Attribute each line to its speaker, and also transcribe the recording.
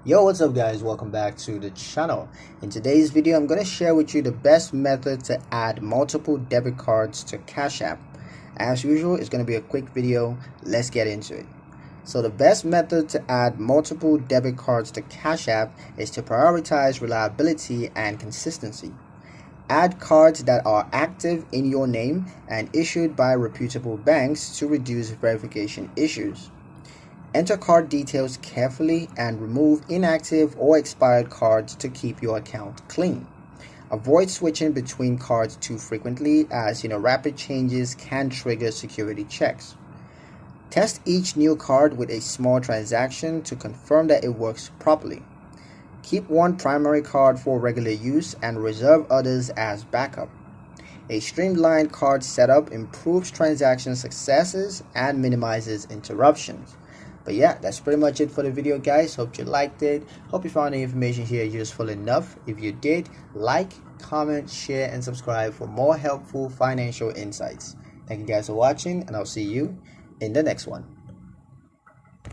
Speaker 1: Yo, what's up guys, welcome back to the channel. In today's video I'm going to share with you the best method to add multiple debit cards to Cash App. As usual, it's going to be a quick video. Let's get into it. So the best method to add multiple debit cards to Cash App is to prioritize reliability and consistency. Add cards that are active in your name and issued by reputable banks to reduce verification issues. Enter card details carefully and remove inactive or expired cards to keep your account clean. Avoid switching between cards too frequently, as rapid changes can trigger security checks. Test each new card with a small transaction to confirm that it works properly. Keep one primary card for regular use and reserve others as backup. A streamlined card setup improves transaction successes and minimizes interruptions. But yeah, that's pretty much it for the video guys. Hope you liked it. Hope you found the information here useful enough. If you did, like, comment, share, and subscribe for more helpful financial insights. Thank you guys for watching, and I'll see you in the next one.